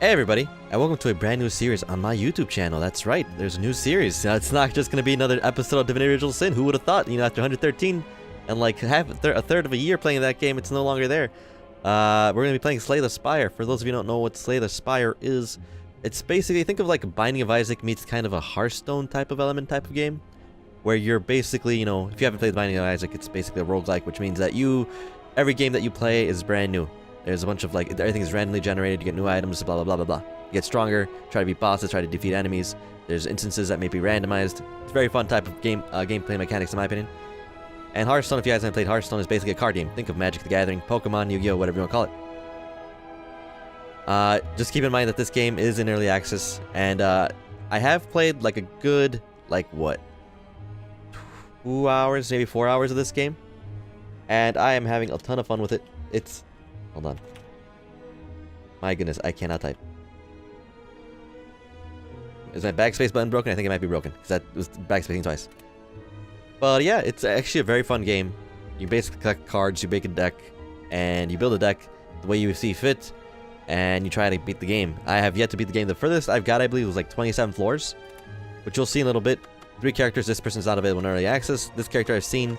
Hey everybody, and welcome to a brand new series on my YouTube channel. That's right, there's a new series. It's not just going to be another episode of Divinity Original Sin. Who would have thought, after 113 and like a third of a year playing that game, it's no longer there. We're going to be playing Slay the Spire. For those of you who don't know what Slay the Spire is, it's basically, think of like Binding of Isaac meets kind of a Hearthstone type of of game. Where you're basically, if you haven't played Binding of Isaac, it's basically a roguelike, which means that every game that you play is brand new. There's a bunch of, everything is randomly generated, you get new items, blah, blah, blah, blah, blah. You get stronger, try to beat bosses, try to defeat enemies. There's instances that may be randomized. It's a very fun type of gameplay mechanics, in my opinion. And Hearthstone, if you guys haven't played Hearthstone, is basically a card game. Think of Magic the Gathering, Pokemon, Yu-Gi-Oh!, whatever you want to call it. Just keep in mind that this game is in early access, and I have played, a good, 2 hours, maybe 4 hours of this game. And I am having a ton of fun with it. Hold on. My goodness, I cannot type. Is my backspace button broken? I think it might be broken, because that was backspacing twice. But yeah, it's actually a very fun game. You basically collect cards, you make a deck, and you build a deck the way you see fit, and you try to beat the game. I have yet to beat the game. The furthest I've got, I believe, was 27 floors, which you'll see in a little bit. 3 characters. This person's not available in early access. This character I've seen.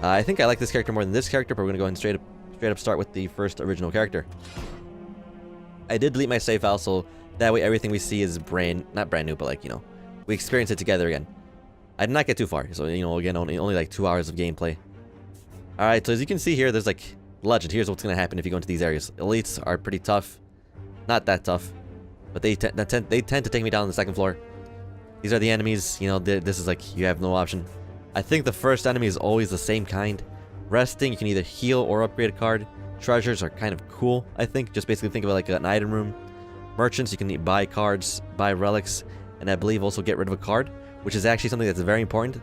I think I like this character more than this character, but we're going to go ahead and straight up start with the first original character. I did delete my save file, so that way everything we see is not brand new, but we experience it together again. I did not get too far, so again, only 2 hours of gameplay. Alright, so as you can see here, there's legend. Here's what's going to happen if you go into these areas. Elites are pretty tough. Not that tough, but they tend to take me down on the second floor. These are the enemies, this is you have no option. I think the first enemy is always the same kind. Resting, you can either heal or upgrade a card. Treasures are kind of cool, I think. Just basically think of it like an item room. Merchants, you can buy cards, buy relics, and I believe also get rid of a card, which is actually something that's very important.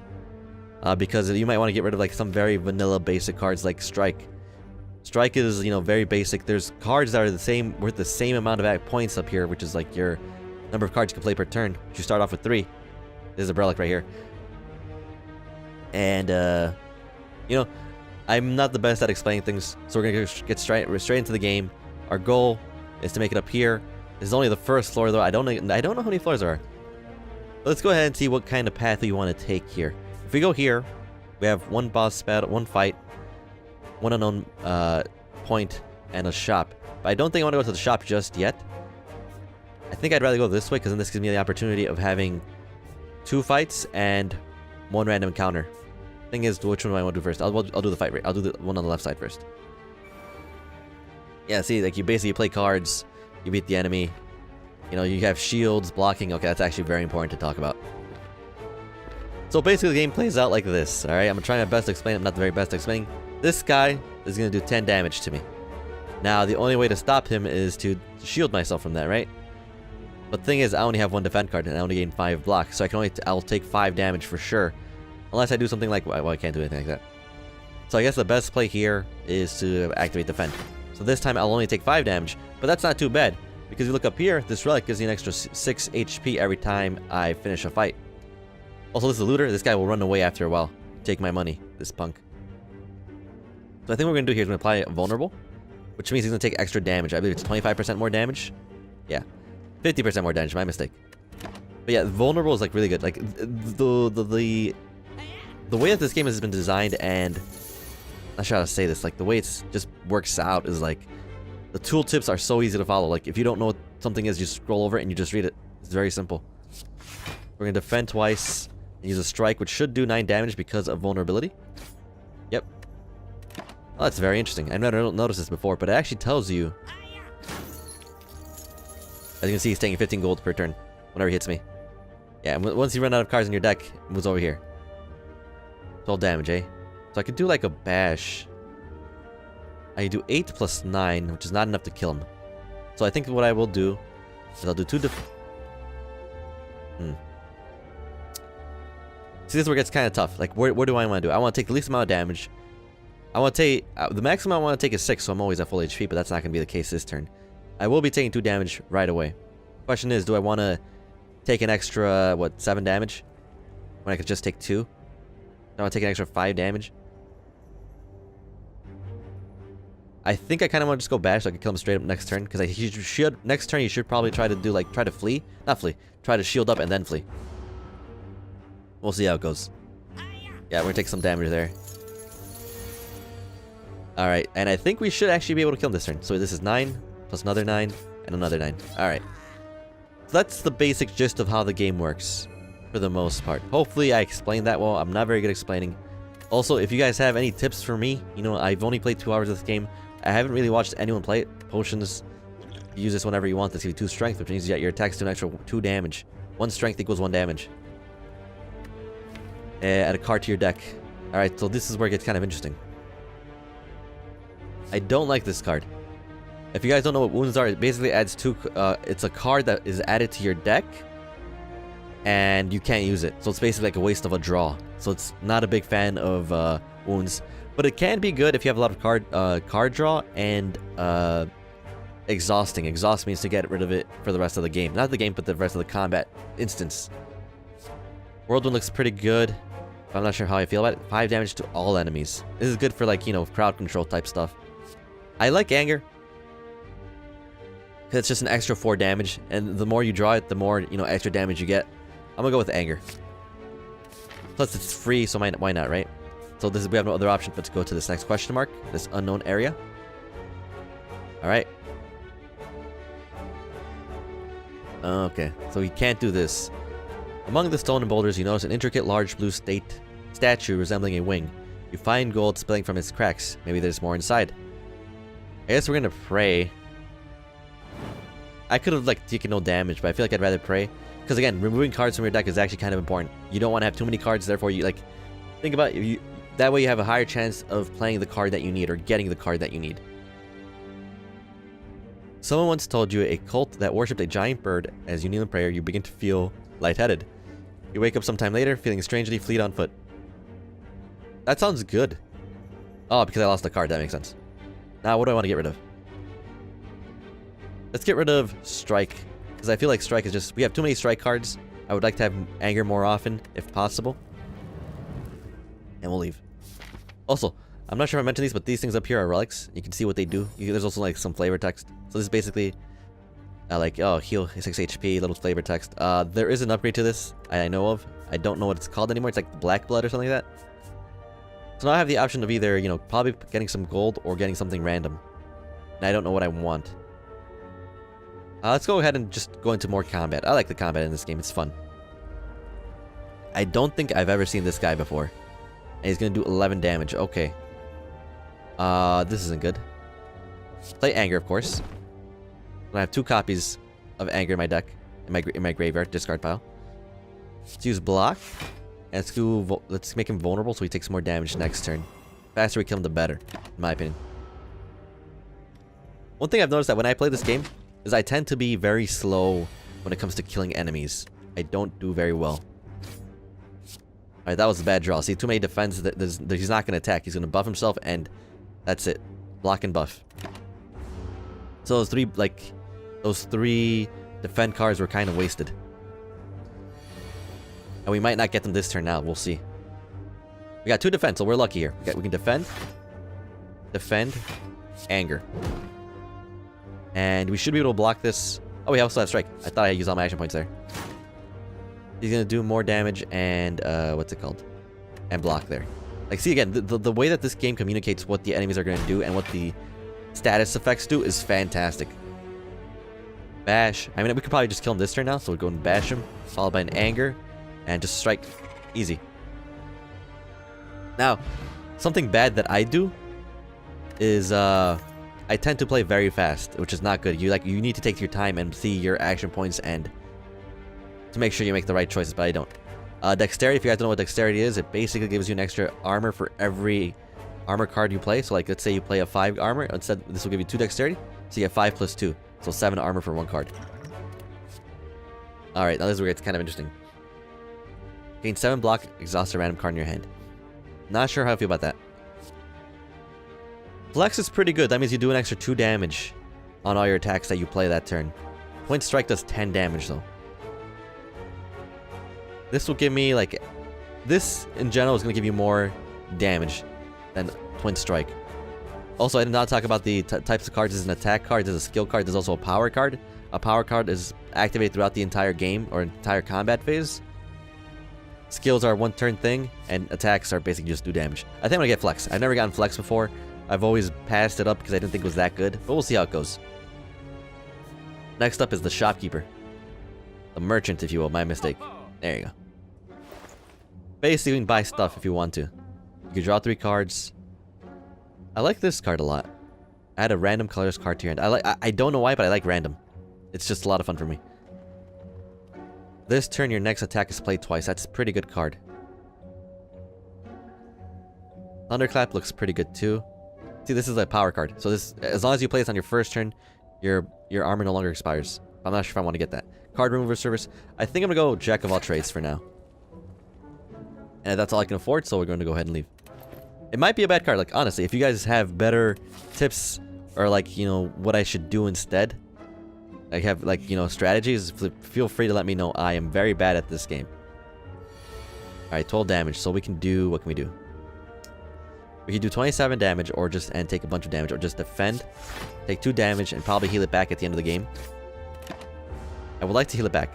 Because you might want to get rid of some very vanilla basic cards like Strike. Strike is, very basic. There's cards that are worth the same amount of points up here, which is your number of cards you can play per turn. You start off with 3. There's a relic right here. And, I'm not the best at explaining things, so we're going to get straight into the game. Our goal is to make it up here. This is only the first floor, though. I don't know how many floors there are. Let's go ahead and see what kind of path we want to take here. If we go here, we have one boss battle, one fight, one unknown point, and a shop. But I don't think I want to go to the shop just yet. I think I'd rather go this way, because then this gives me the opportunity of having 2 fights and 1 random encounter. Thing is, which one do I want to do first? I'll do the fight. I'll do the one on the left side first. Yeah, see, you basically play cards, you beat the enemy. You have shields, blocking. Okay, that's actually very important to talk about. So basically, the game plays out like this. All right, I'm gonna try my best to explain. I'm not the very best at explaining. This guy is gonna do 10 damage to me. Now, the only way to stop him is to shield myself from that, right? But the thing is, I only have 1 defend card, and I only gain 5 blocks, so I'll take 5 damage for sure. Unless I do something well, I can't do anything like that. So I guess the best play here is to activate Defend. So this time I'll only take 5 damage, but that's not too bad. Because you look up here, this relic gives you an extra 6 HP every time I finish a fight. Also, this is a looter. This guy will run away after a while. Take my money, this punk. So I think what we're going to do here is we're going to apply Vulnerable, which means he's going to take extra damage. I believe it's 25% more damage. Yeah, 50% more damage, my mistake. But yeah, Vulnerable is really good. The way that this game has been designed, and I'm not sure how to say this, the way it's just works out is the tooltips are so easy to follow. If you don't know what something is, you scroll over it and you just read it. It's very simple. We're going to defend twice and use a strike, which should do 9 damage because of vulnerability. Yep. Oh, that's very interesting. I've never noticed this before, but it actually tells you. As you can see, he's taking 15 gold per turn whenever he hits me. Yeah, once you run out of cards in your deck, it moves over here. 12 damage, eh? So I could do a bash. I do 8 plus 9, which is not enough to kill him. So I think what I will do is I'll do 2 See, this is where it gets kind of tough. Where do I want to do? I want to take the least amount of damage. I want to take... the maximum I want to take is 6, so I'm always at full HP, but that's not going to be the case this turn. I will be taking 2 damage right away. Question is, do I want to take an extra, 7 damage? When I could just take 2? I want to take an extra 5 damage. I think I kind of want to just go bash so I can kill him straight up next turn. Because next turn you should probably try to do like, try to flee. Not flee. Try to shield up and then flee. We'll see how it goes. Yeah, we're going to take some damage there. Alright, and I think we should actually be able to kill him this turn. So this is 9, plus another 9, and another 9. Alright. So that's the basic gist of how the game works. For the most part. Hopefully I explained that well. I'm not very good explaining. Also, if you guys have any tips for me, you know, I've only played 2 hours of this game. I haven't really watched anyone play it. Potions, use this whenever you want. This gives you 2 strength, which means you get your attacks do an extra 2 damage. 1 strength equals 1 damage. Add a card to your deck. Alright, so this is where it gets kind of interesting. I don't like this card. If you guys don't know what wounds are, it basically adds 2... it's a card that is added to your deck, and you can't use it. So it's basically like a waste of a draw. So it's not a big fan of wounds. But it can be good if you have a lot of card draw and exhausting. Exhaust means to get rid of it for the rest of the game. Not the game, but the rest of the combat instance. Whirlwind looks pretty good. But I'm not sure how I feel about it. 5 damage to all enemies. This is good for like, you know, crowd control type stuff. I like Anger. Because it's just an extra 4 damage. And the more you draw it, the more, you know, extra damage you get. I'm gonna go with Anger. Plus it's free, so why not, right? So we have no other option but to go to this next question mark. This unknown area. Alright. Okay, so we can't do this. Among the stone and boulders, you notice an intricate large blue statue resembling a wing. You find gold spilling from its cracks. Maybe there's more inside. I guess we're gonna pray. I could have like taken no damage, but I feel like I'd rather pray. Because again, removing cards from your deck is actually kind of important. You don't want to have too many cards, therefore you like think about it, that way you have a higher chance of playing the card that you need or getting the card that you need. Someone once told you a cult that worshipped a giant bird. As you kneel in prayer, you begin to feel lightheaded. You wake up sometime later, feeling strangely fleet on foot. That sounds good. Oh, because I lost the card, that makes sense. Now, what do I want to get rid of? Let's get rid of Strike. Because I feel like Strike is just... we have too many Strike cards. I would like to have Anger more often, if possible. And we'll leave. Also, I'm not sure if I mentioned these, but these things up here are relics. You can see what they do. There's also like some flavor text. So this is basically... like, oh, heal 6 HP, little flavor text. There is an upgrade to this I know of. I don't know what it's called anymore. It's like Black Blood or something like that. So now I have the option of either, you know, probably getting some gold or getting something random. And I don't know what I want. Let's go ahead and just go into more combat. I like the combat in this game. It's fun. I don't think I've ever seen this guy before. And he's going to do 11 damage. Okay. This isn't good. Play Anger, of course. I have 2 copies of Anger in my deck. In my graveyard discard pile. Let's use Block. And let's make him vulnerable so he takes more damage next turn. The faster we kill him, the better. In my opinion. One thing I've noticed that when I play this game is I tend to be very slow when it comes to killing enemies. I don't do very well. Alright, that was a bad draw. See, too many defense. He's not going to attack. He's going to buff himself, and that's it. Block and buff. So those three defend cards were kind of wasted. And we might not get them this turn now. We'll see. We got 2 defense, so we're lucky here. We can defend. Defend. Anger. And we should be able to block this. Oh, we also have Strike. I thought I used all my action points there. He's going to do more damage and, what's it called? And block there. Like, see, again, the way that this game communicates what the enemies are going to do and what the status effects do is fantastic. Bash. I mean, we could probably just kill him this turn now, so we'll go and bash him. Followed by an Anger. And just Strike. Easy. Now, something bad that I do is, I tend to play very fast, which is not good. You need to take your time and see your action points and to make sure you make the right choices, but I don't. Dexterity, if you guys don't know what Dexterity is, it basically gives you an extra armor for every armor card you play. So like, let's say you play a 5 armor, instead this will give you 2 Dexterity, so you get 5 plus 2. So 7 armor for 1 card. Alright, now this is where it's kind of interesting. Gain 7 block, exhaust a random card in your hand. Not sure how I feel about that. Flex is pretty good. That means you do an extra 2 damage on all your attacks that you play that turn. Point Strike does 10 damage though. This will give me like... This in general is going to give you more damage than Twin Strike. Also, I did not talk about the types of cards. There's an attack card, there's a skill card, there's also a power card. A power card is activated throughout the entire game or entire combat phase. Skills are a one-turn thing, and attacks are basically just do damage. I think I'm gonna get Flex. I've never gotten Flex before. I've always passed it up because I didn't think it was that good, but we'll see how it goes. Next up is the Shopkeeper. The Merchant, if you will. My mistake. There you go. Basically, you can buy stuff if you want to. You can draw 3 cards. I like this card a lot. Add a random colors card to your hand. I don't know why, but I like random. It's just a lot of fun for me. This turn, your next attack is played twice. That's a pretty good card. Thunderclap looks pretty good too. See, this is a power card. So this, as long as you play this on your first turn, your armor no longer expires. I'm not sure if I want to get that. Card remover service. I think I'm gonna go Jack of all trades for now. And that's all I can afford, so we're going to go ahead and leave. It might be a bad card. Like, honestly, if you guys have better tips or, like, you know, what I should do instead, I have, like, you know, strategies, feel free to let me know. I am very bad at this game. Alright, 12 damage. So we can do, what can we do? We can do 27 damage or just, and take a bunch of damage, or just defend, take 2 damage, and probably heal it back at the end of the game. I would like to heal it back.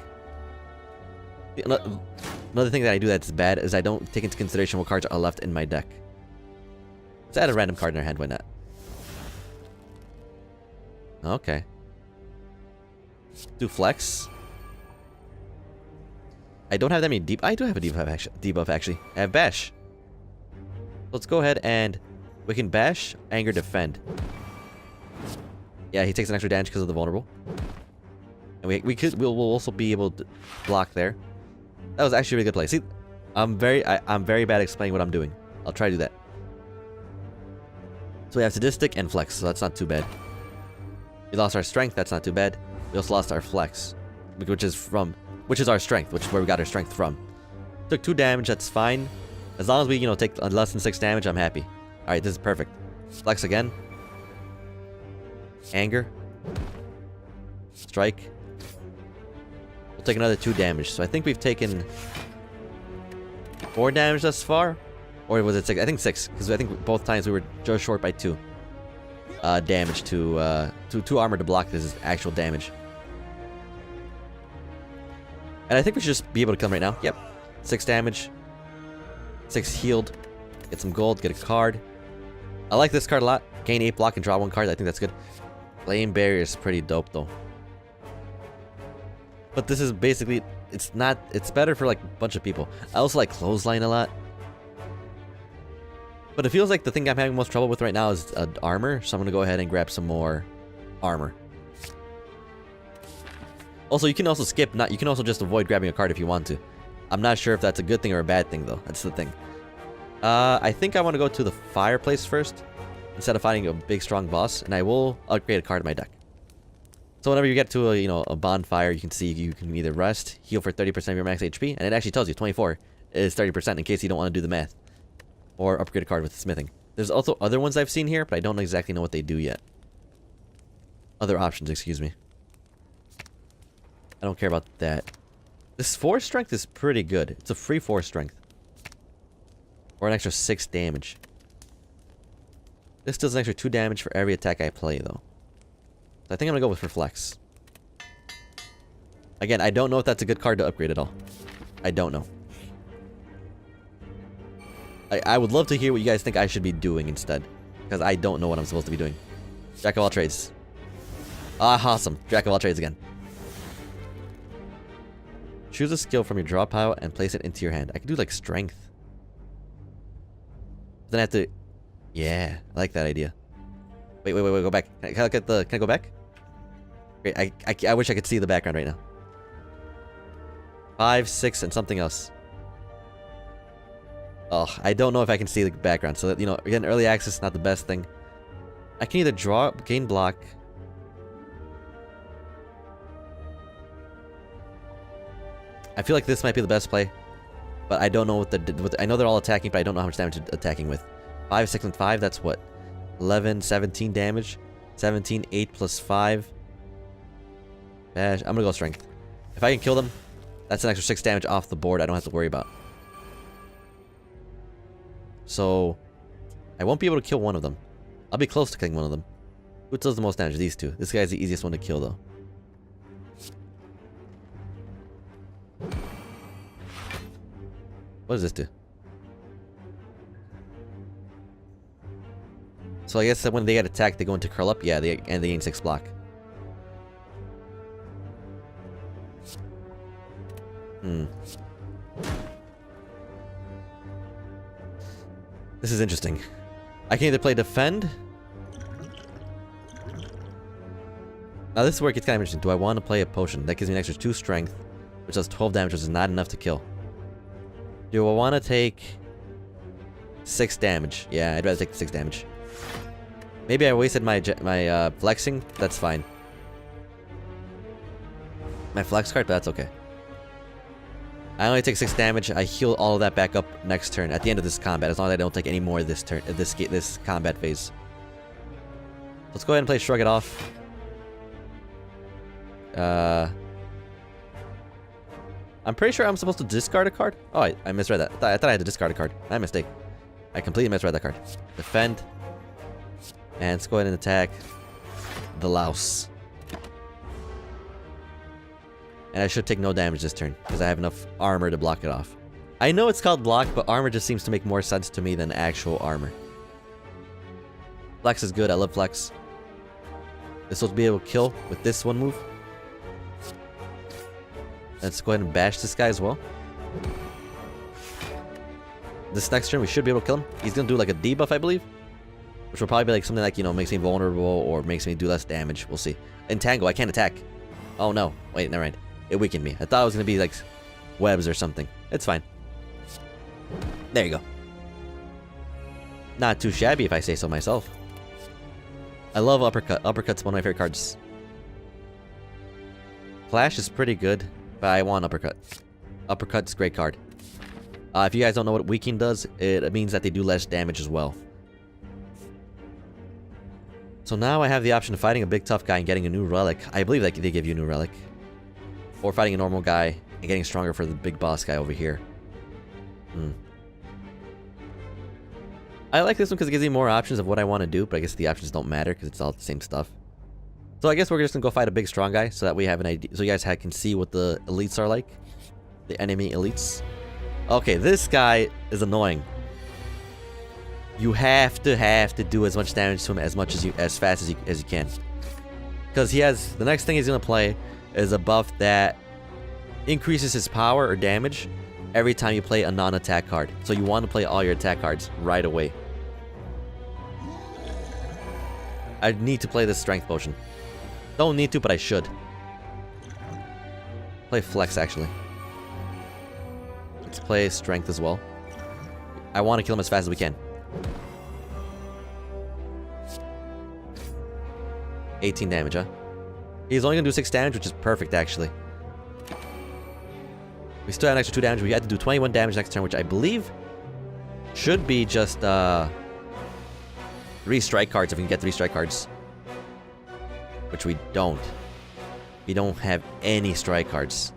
Another thing that I do that's bad is I don't take into consideration what cards are left in my deck. Let's add a random card in our hand, why not? Okay. Do Flex. I don't have that many deep. I do have a debuff actually. I have Bash. Let's go ahead and we can Bash, Anger, Defend. Yeah, he takes an extra damage because of the vulnerable. And we'll also be able to block there. That was actually a really good play. See, I'm very bad at explaining what I'm doing. I'll try to do that. So we have Sadistic and Flex, so that's not too bad. We lost our Strength, that's not too bad. We also lost our Flex, which is our Strength, which is where we got our Strength from. Took 2 damage, that's fine. As long as we, you know, take less than 6 damage, I'm happy. Alright, this is perfect. Flex again. Anger. Strike. We'll take another 2 damage. So I think we've taken 4 damage thus far. Or was it 6? I think 6. Because I think both times we were just short by 2. Damage to 2 armor to block this is actual damage. And I think we should just be able to kill him right now. Yep. 6 damage. 6 healed. Get some gold. Get a card. I like this card a lot. Gain 8 block and draw 1 card. I think that's good. Flame Barrier is pretty dope though. But this is basically, it's better for like a bunch of people. I also like Clothesline a lot. But it feels like the thing I'm having most trouble with right now is armor. So I'm going to go ahead and grab some more armor. Also, you can also skip, you can also just avoid grabbing a card if you want to. I'm not sure if that's a good thing or a bad thing though. That's the thing. I think I want to go to the fireplace first instead of fighting a big strong boss, and I will upgrade a card in my deck. So whenever you get to a bonfire, you can see you can either rest, heal for 30% of your max HP, and it actually tells you 24 is 30% in case you don't want to do the math, or upgrade a card with smithing. There's also other ones I've seen here, but I don't exactly know what they do yet. Other options, excuse me. I don't care about that. This 4 strength is pretty good. It's a free 4 strength. Or an extra 6 damage. This does an extra 2 damage for every attack I play, though. So I think I'm gonna go with Reflex. Again, I don't know if that's a good card to upgrade at all. I don't know. I would love to hear what you guys think I should be doing instead. Because I don't know what I'm supposed to be doing. Jack of all trades. Ah, awesome. Jack of all trades again. Choose a skill from your draw pile and place it into your hand. I could do like strength. Then I have to... Yeah, I like that idea. Wait, go back. Can I look at the... Can I go back? Great, I wish I could see the background right now. 5, 6, and something else. Oh, I don't know if I can see the background. So that, again, early access, not the best thing. I can either draw, gain block. I feel like this might be the best play. But I don't know what I know they're all attacking, but I don't know how much damage they're attacking with. 5, 6, and 5, that's what? 11, 17 damage. 17, 8 plus 5. Bash. I'm gonna go strength. If I can kill them, that's an extra 6 damage off the board I don't have to worry about. So, I won't be able to kill one of them. I'll be close to killing one of them. Who does the most damage? These two. This guy's the easiest one to kill, though. What does this do? So I guess that when they get attacked, they go into curl up. Yeah, and they gain 6 block. This is interesting. I can either play defend. Now this is where it gets kind of interesting. Do I want to play a potion? That gives me an extra 2 strength, which does 12 damage, which is not enough to kill. Do I want to take 6 damage? Yeah, I'd rather take 6 damage. Maybe I wasted my flexing. That's fine. My flex card, but that's okay. I only take 6 damage. I heal all of that back up next turn at the end of this combat, as long as I don't take any more this turn, this combat phase. Let's go ahead and play Shrug It Off. I'm pretty sure I'm supposed to discard a card. Oh, I misread that. I thought I had to discard a card. My mistake. I completely misread that card. Defend. And let's go ahead and attack the louse. And I should take no damage this turn, because I have enough armor to block it off. I know it's called block, but armor just seems to make more sense to me than actual armor. Flex is good. I love flex. This will be able to kill with this one move. Let's go ahead and bash this guy as well. This next turn, we should be able to kill him. He's going to do like a debuff, I believe. Which will probably be like something like, you know, makes me vulnerable or makes me do less damage. We'll see. Entangle, I can't attack. Oh no. Wait, never mind. It weakened me. I thought it was going to be like webs or something. It's fine. There you go. Not too shabby if I say so myself. I love Uppercut. Uppercut's one of my favorite cards. Clash is pretty good, but I want Uppercut. Uppercut's a great card. If you guys don't know what Weakening does, it means that they do less damage as well. So now I have the option of fighting a big tough guy and getting a new relic. I believe that they give you a new relic. Or fighting a normal guy and getting stronger for the big boss guy over here. I like this one because it gives me more options of what I want to do, but I guess the options don't matter because it's all the same stuff. So I guess we're just going to go fight a big strong guy so that we have an idea, so you guys can see what the elites are like. The enemy elites. Okay, this guy is annoying. You have to do as much damage to him as fast as you can. Because he has, the next thing he's going to play is a buff that increases his power or damage every time you play a non-attack card. So you want to play all your attack cards right away. I need to play this strength potion. Don't need to, but I should. Play flex, actually. Let's play strength as well. I want to kill him as fast as we can. 18 damage, huh? He's only going to do 6 damage, which is perfect, actually. We still have an extra 2 damage. We had to do 21 damage next turn, which I believe should be just 3 strike cards if we can get 3 strike cards. Which we don't. We don't have any strike cards.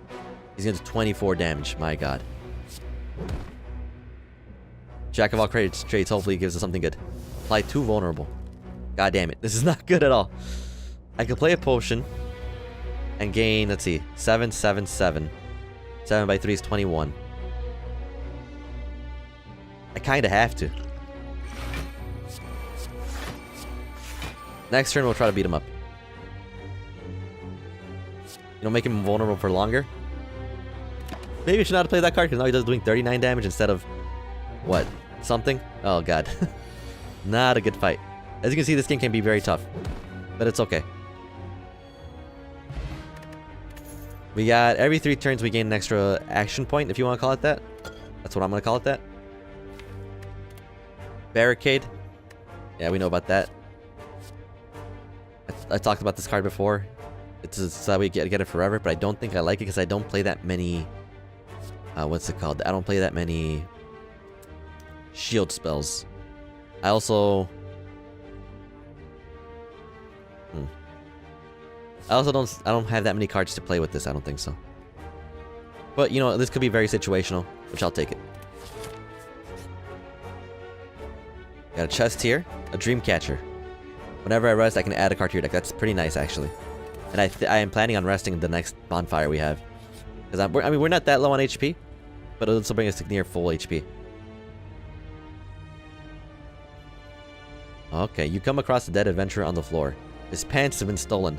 He's going to do 24 damage. My god. Jack of all trades hopefully gives us something good. Apply 2 vulnerable. God damn it. This is not good at all. I could play a potion and gain, let's see, 7, 7, 7. 7 by 3 is 21. I kind of have to. Next turn, we'll try to beat him up. You know, make him vulnerable for longer. Maybe we should not play that card, because now he does doing 39 damage instead of... what? Something? Oh, god. Not a good fight. As you can see, this game can be very tough. But it's okay. We got every 3 turns we gain an extra action point, if you want to call it that. That's what I'm going to call it that. Barricade. Yeah, we know about that. I talked about this card before. It's how we get it forever, but I don't think I like it because I don't play that many... what's it called? I don't play that many shield spells. I also... I don't have that many cards to play with this, I don't think so. But, you know, this could be very situational, which I'll take it. Got a chest here, a dream catcher. Whenever I rest, I can add a card to your deck. That's pretty nice, actually. And I am planning on resting the next bonfire we have. Because I mean, we're not that low on HP, but it'll still bring us to near full HP. Okay, you come across a dead adventurer on the floor. His pants have been stolen.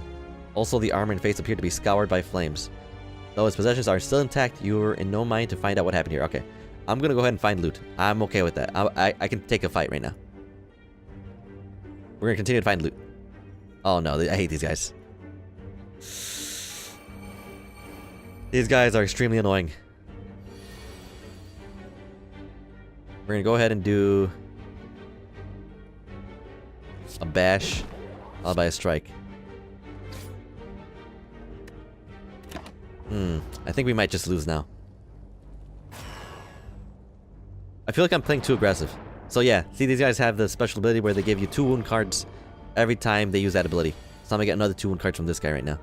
Also, the armor and face appear to be scoured by flames. Though his possessions are still intact, you are in no mind to find out what happened here. Okay, I'm gonna go ahead and find loot. I'm okay with that. I can take a fight right now. We're gonna continue to find loot. Oh no, I hate these guys. These guys are extremely annoying. We're gonna go ahead and do a bash, followed by a strike. I think we might just lose now. I feel like I'm playing too aggressive. So yeah, see, these guys have the special ability where they give you 2 wound cards every time they use that ability. So I'm gonna get another 2 wound cards from this guy right now.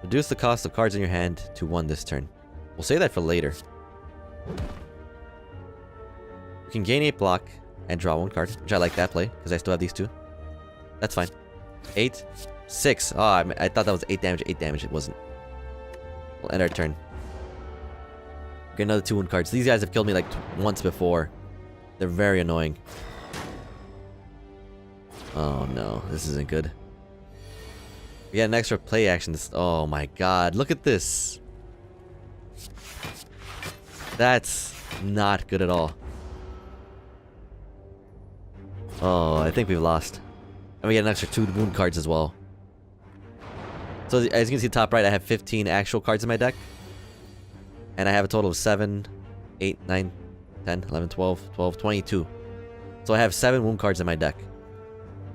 Reduce the cost of cards in your hand to 1 this turn. We'll save that for later. You can gain 8 block and draw 1 card, which I like that play, because I still have these 2. That's fine. 8, 6. Oh, I thought that was 8 damage, 8 damage. It wasn't. We'll end our turn. Get another 2 wound cards. These guys have killed me like once before. They're very annoying. Oh no, this isn't good. We got an extra play action. Oh my god, look at this. That's not good at all. Oh, I think we've lost. And we get an extra 2 wound cards as well. So as you can see top right, I have 15 actual cards in my deck. And I have a total of 7, 8, 9, 10, 11, 12, 12, 22. So I have 7 wound cards in my deck.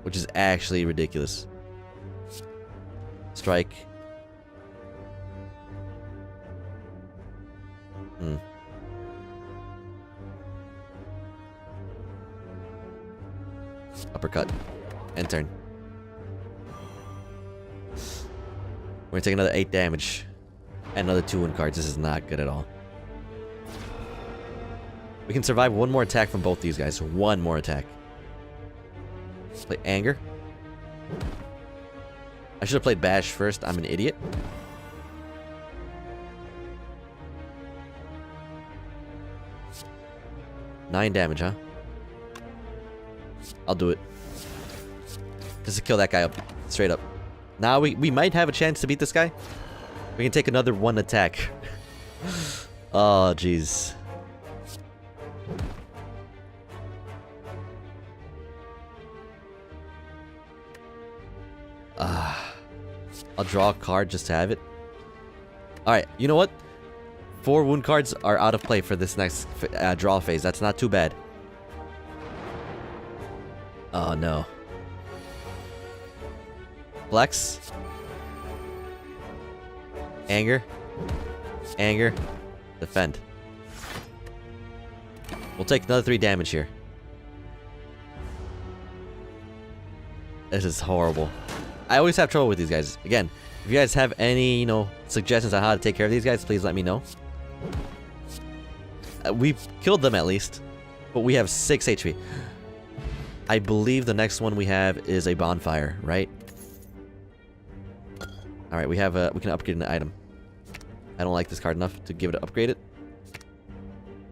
Which is actually ridiculous. Strike. Uppercut. End turn. We're gonna take another 8 damage. And another 2 wound cards. This is not good at all. We can survive 1 more attack from both these guys. 1 more attack. Let's play Anger. I should have played Bash first. I'm an idiot. Nine damage, huh? I'll do it. Just to kill that guy up. Straight up. Now we might have a chance to beat this guy. We can take another 1 attack. Oh, jeez. I'll draw a card just to have it. Alright, you know what? 4 wound cards are out of play for this next draw phase. That's not too bad. Oh, no. Flex. Anger. Anger. Defend. We'll take another 3 damage here. This is horrible. I always have trouble with these guys. Again, if you guys have any, you know, suggestions on how to take care of these guys, please let me know. We've killed them at least, but we have 6 HP. I believe the next one we have is a bonfire, right? All right, we have we can upgrade an item. I don't like this card enough to give it upgrade it.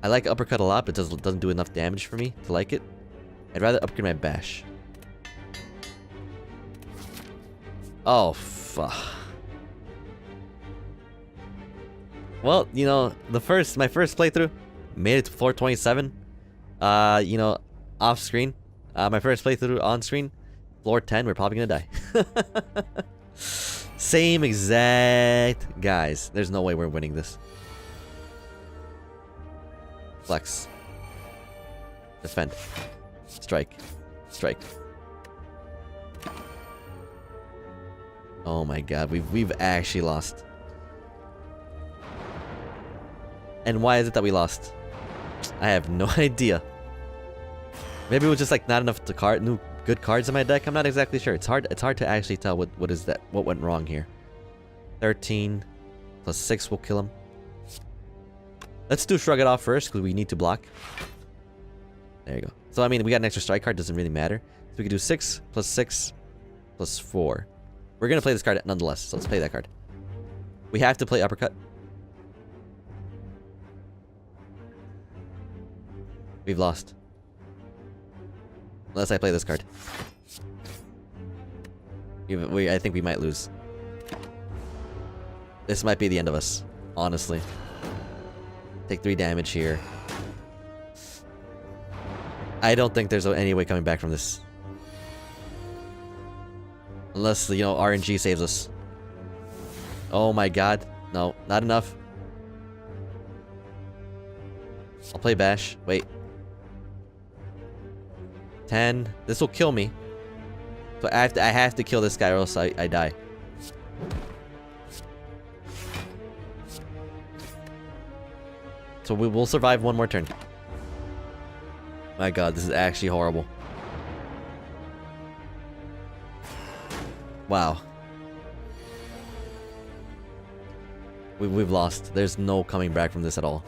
I like uppercut a lot, but it doesn't do enough damage for me to like it. I'd rather upgrade my bash. Oh, fuck. Well, you know, my first playthrough made it to floor 27. You know, off screen. My first playthrough on screen, floor 10. We're probably gonna die. Same exact guys. There's no way we're winning this. Flex. Defend. Strike. Strike. Oh my god, we've actually lost. And why is it that we lost? I have no idea. Maybe it was just like not enough good cards in my deck. I'm not exactly sure. It's hard to actually tell what went wrong here. 13 plus 6 will kill him. Let's do Shrug It Off first because we need to block. There you go. So, I mean, we got an extra strike card. Doesn't really matter. So we can do 6 plus 6 plus 4. We're going to play this card nonetheless. So let's play that card. We have to play uppercut. We've lost. Unless I play this card. I think we might lose. This might be the end of us. Honestly. Take 3 damage here. I don't think there's any way coming back from this. Unless, you know, RNG saves us. Oh my god. No, not enough. I'll play Bash. Wait. 10. This will kill me. So I have to kill this guy or else I die. So we will survive one more turn. My god, this is actually horrible. Wow. We've lost. There's no coming back from this at all.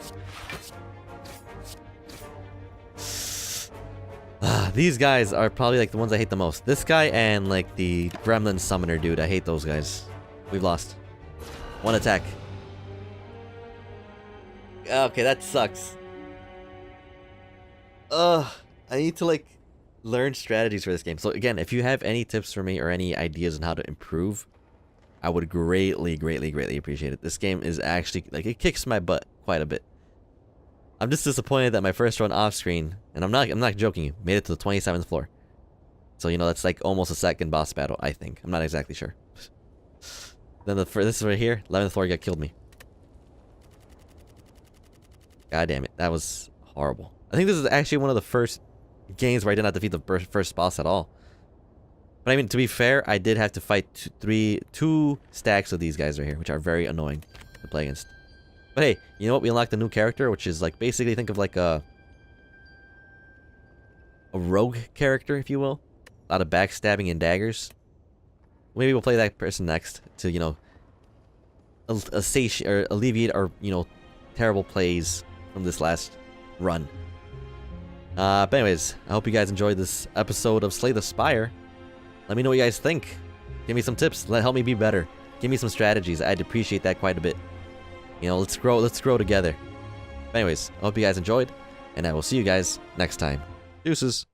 These guys are probably like the ones I hate the most. This guy and like the Gremlin Summoner dude. I hate those guys. We've lost. 1 attack. Okay, that sucks. I need to like learn strategies for this game. So again, if you have any tips for me or any ideas on how to improve, I would greatly appreciate it. This game is actually like, it kicks my butt quite a bit. I'm just disappointed that my first run off screen, and I'm not joking you, made it to the 27th floor. So you know that's like almost a second boss battle, I think. I'm not exactly sure. Then this is right here, 11th floor got killed me. God damn it, that was horrible. I think this is actually one of the first games where I did not defeat the first boss at all. But I mean, to be fair, I did have to fight 2 stacks of these guys right here, which are very annoying to play against. But hey, you know what? We unlocked a new character, which is like basically think of like a rogue character, if you will. A lot of backstabbing and daggers. Maybe we'll play that person next to, you know, alleviate our, you know, terrible plays from this last run. But anyways, I hope you guys enjoyed this episode of Slay the Spire. Let me know what you guys think. Give me some tips. Help me be better. Give me some strategies. I'd appreciate that quite a bit. You know, let's grow together. But anyways, I hope you guys enjoyed, and I will see you guys next time. Deuces.